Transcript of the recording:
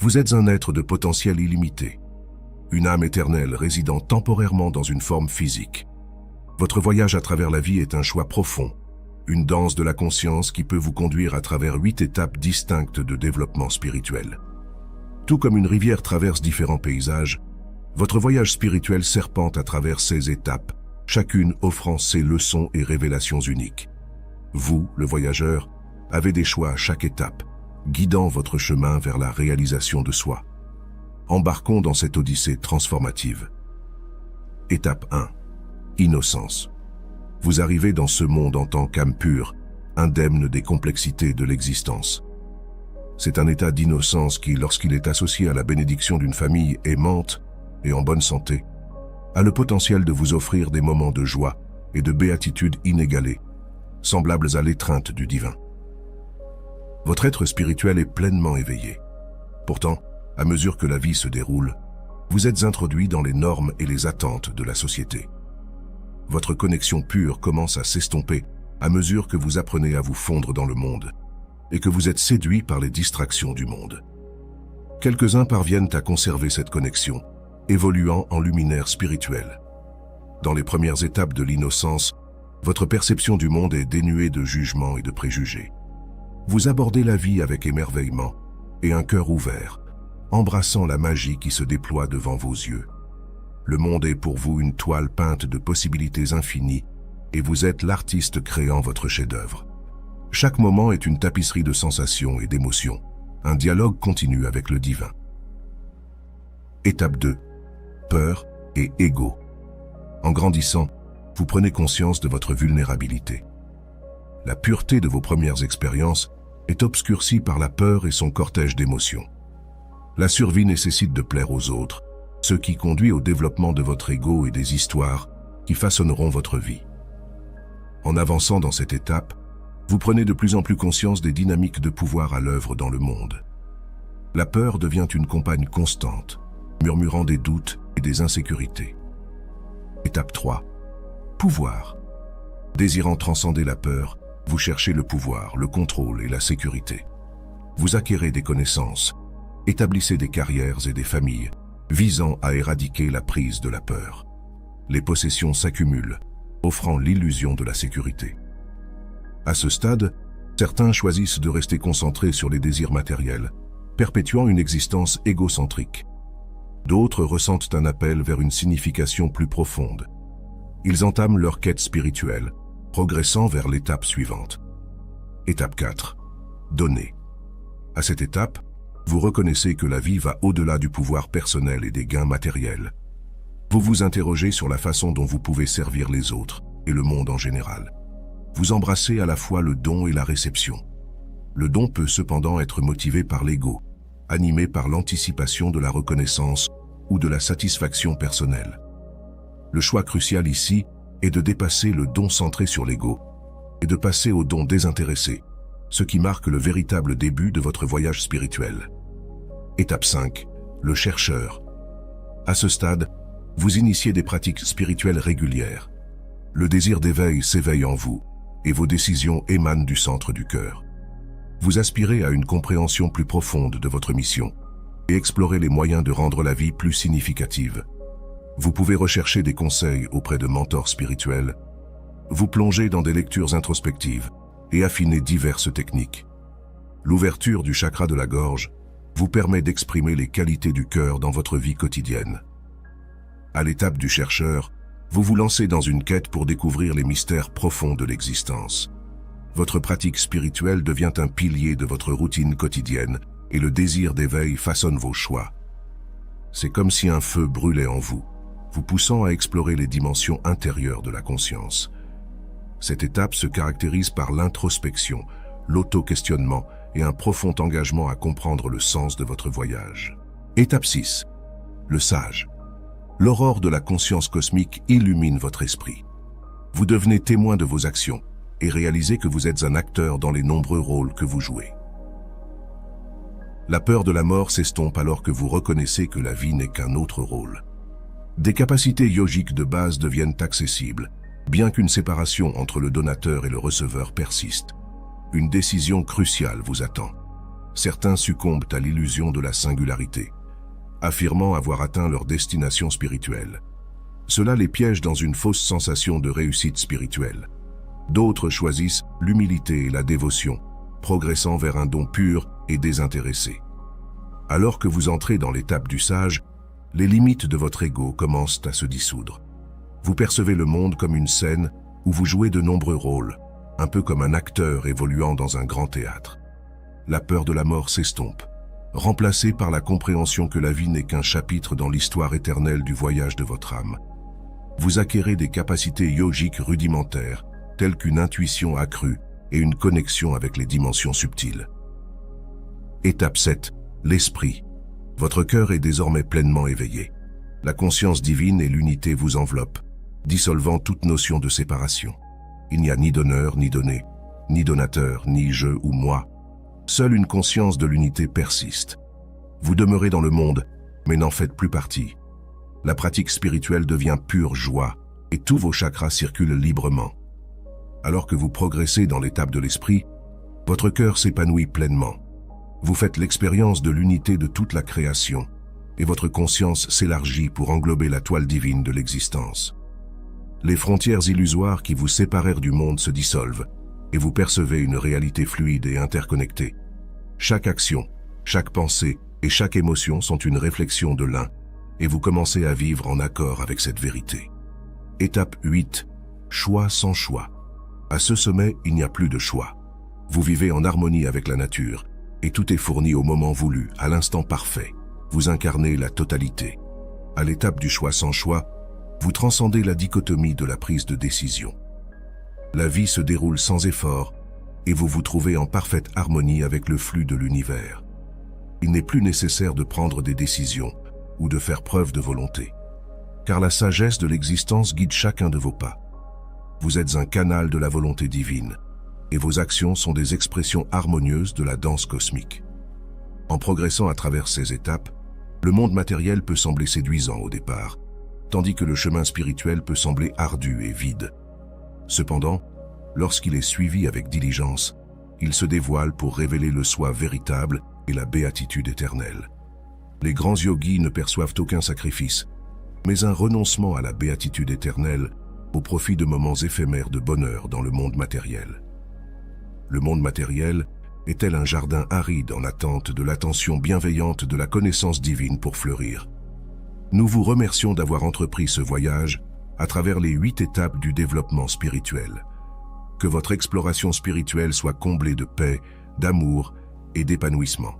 Vous êtes un être de potentiel illimité, une âme éternelle résidant temporairement dans une forme physique. Votre voyage à travers la vie est un choix profond, une danse de la conscience qui peut vous conduire à travers 8 étapes distinctes de développement spirituel. Tout comme une rivière traverse différents paysages, votre voyage spirituel serpente à travers ces étapes, chacune offrant ses leçons et révélations uniques. Vous, le voyageur, avez des choix à chaque étape, guidant votre chemin vers la réalisation de soi. Embarquons dans cette odyssée transformative. Étape 1. Innocence. Vous arrivez dans ce monde en tant qu'âme pure, indemne des complexités de l'existence. C'est un état d'innocence qui, lorsqu'il est associé à la bénédiction d'une famille aimante et en bonne santé, a le potentiel de vous offrir des moments de joie et de béatitude inégalés, semblables à l'étreinte du divin. Votre être spirituel est pleinement éveillé. Pourtant, à mesure que la vie se déroule, vous êtes introduit dans les normes et les attentes de la société. Votre connexion pure commence à s'estomper à mesure que vous apprenez à vous fondre dans le monde et que vous êtes séduit par les distractions du monde. Quelques-uns parviennent à conserver cette connexion, évoluant en luminaires spirituels. Dans les premières étapes de l'innocence, votre perception du monde est dénuée de jugement et de préjugés. Vous abordez la vie avec émerveillement et un cœur ouvert, embrassant la magie qui se déploie devant vos yeux. Le monde est pour vous une toile peinte de possibilités infinies et vous êtes l'artiste créant votre chef-d'œuvre. Chaque moment est une tapisserie de sensations et d'émotions, un dialogue continu avec le divin. Étape 2. Peur et ego. En grandissant, vous prenez conscience de votre vulnérabilité. La pureté de vos premières expériences est obscurcie par la peur et son cortège d'émotions. La survie nécessite de plaire aux autres, ce qui conduit au développement de votre ego et des histoires qui façonneront votre vie. En avançant dans cette étape, vous prenez de plus en plus conscience des dynamiques de pouvoir à l'œuvre dans le monde. La peur devient une compagne constante, murmurant des doutes et des insécurités. Étape 3. Pouvoir. Désirant transcender la peur, vous cherchez le pouvoir, le contrôle et la sécurité. Vous acquérez des connaissances, établissez des carrières et des familles, visant à éradiquer la prise de la peur. Les possessions s'accumulent, offrant l'illusion de la sécurité. À ce stade, certains choisissent de rester concentrés sur les désirs matériels, perpétuant une existence égocentrique. D'autres ressentent un appel vers une signification plus profonde. Ils entament leur quête spirituelle, progressant vers l'étape suivante. Étape 4. Donner. À cette étape, vous reconnaissez que la vie va au-delà du pouvoir personnel et des gains matériels. Vous vous interrogez sur la façon dont vous pouvez servir les autres et le monde en général. Vous embrassez à la fois le don et la réception. Le don peut cependant être motivé par l'ego, animé par l'anticipation de la reconnaissance ou de la satisfaction personnelle. Le choix crucial ici est de dépasser le don centré sur l'ego et de passer au don désintéressé, ce qui marque le véritable début de votre voyage spirituel. Étape 5. Le chercheur. À ce stade, vous initiez des pratiques spirituelles régulières. Le désir d'éveil s'éveille en vous, et vos décisions émanent du centre du cœur. Vous aspirez à une compréhension plus profonde de votre mission et explorez les moyens de rendre la vie plus significative. Vous pouvez rechercher des conseils auprès de mentors spirituels, vous plonger dans des lectures introspectives et affiner diverses techniques. L'ouverture du chakra de la gorge vous permet d'exprimer les qualités du cœur dans votre vie quotidienne. À l'étape du chercheur, vous vous lancez dans une quête pour découvrir les mystères profonds de l'existence. Votre pratique spirituelle devient un pilier de votre routine quotidienne et le désir d'éveil façonne vos choix. C'est comme si un feu brûlait en vous, vous poussant à explorer les dimensions intérieures de la conscience. Cette étape se caractérise par l'introspection, l'auto-questionnement et un profond engagement à comprendre le sens de votre voyage. Étape 6. Le sage. L'aurore de la conscience cosmique illumine votre esprit. Vous devenez témoin de vos actions et réalisez que vous êtes un acteur dans les nombreux rôles que vous jouez. La peur de la mort s'estompe alors que vous reconnaissez que la vie n'est qu'un autre rôle. Des capacités yogiques de base deviennent accessibles, bien qu'une séparation entre le donateur et le receveur persiste. Une décision cruciale vous attend. certains succombent à l'illusion de la singularité, affirmant avoir atteint leur destination spirituelle. Cela les piège dans une fausse sensation de réussite spirituelle. D'autres choisissent l'humilité et la dévotion, progressant vers un don pur et désintéressé. Alors que vous entrez dans l'étape du sage, les limites de votre ego commencent à se dissoudre. Vous percevez le monde comme une scène où vous jouez de nombreux rôles, un peu comme un acteur évoluant dans un grand théâtre. La peur de la mort s'estompe, remplacée par la compréhension que la vie n'est qu'un chapitre dans l'histoire éternelle du voyage de votre âme. Vous acquérez des capacités yogiques rudimentaires, telles qu'une intuition accrue et une connexion avec les dimensions subtiles. Étape 7. L'esprit. Votre cœur est désormais pleinement éveillé. La conscience divine et l'unité vous enveloppent, dissolvant toute notion de séparation. Il n'y a ni donneur ni donné, ni donateur, ni je ou moi. Seule une conscience de l'unité persiste. Vous demeurez dans le monde, mais n'en faites plus partie. La pratique spirituelle devient pure joie, et tous vos chakras circulent librement. Alors que vous progressez dans l'étape de l'esprit, votre cœur s'épanouit pleinement. Vous faites l'expérience de l'unité de toute la création, et votre conscience s'élargit pour englober la toile divine de l'existence. Les frontières illusoires qui vous séparèrent du monde se dissolvent, et vous percevez une réalité fluide et interconnectée. Chaque action, chaque pensée et chaque émotion sont une réflexion de l'un, et vous commencez à vivre en accord avec cette vérité. Étape 8. Choix sans choix. À ce sommet, il n'y a plus de choix. Vous vivez en harmonie avec la nature, et tout est fourni au moment voulu, à l'instant parfait. Vous incarnez la totalité. À l'étape du choix sans choix, vous transcendez la dichotomie de la prise de décision. La vie se déroule sans effort, et vous vous trouvez en parfaite harmonie avec le flux de l'univers. Il n'est plus nécessaire de prendre des décisions ou de faire preuve de volonté, car la sagesse de l'existence guide chacun de vos pas. Vous êtes un canal de la volonté divine, et vos actions sont des expressions harmonieuses de la danse cosmique. En progressant à travers ces étapes, le monde matériel peut sembler séduisant au départ, tandis que le chemin spirituel peut sembler ardu et vide. Cependant, lorsqu'il est suivi avec diligence, il se dévoile pour révéler le soi véritable et la béatitude éternelle. Les grands yogis ne perçoivent aucun sacrifice, mais un renoncement à la béatitude éternelle au profit de moments éphémères de bonheur dans le monde matériel. Le monde matériel est tel un jardin aride en attente de l'attention bienveillante de la connaissance divine pour fleurir. Nous vous remercions d'avoir entrepris ce voyage à travers les 8 étapes du développement spirituel. Que votre exploration spirituelle soit comblée de paix, d'amour et d'épanouissement.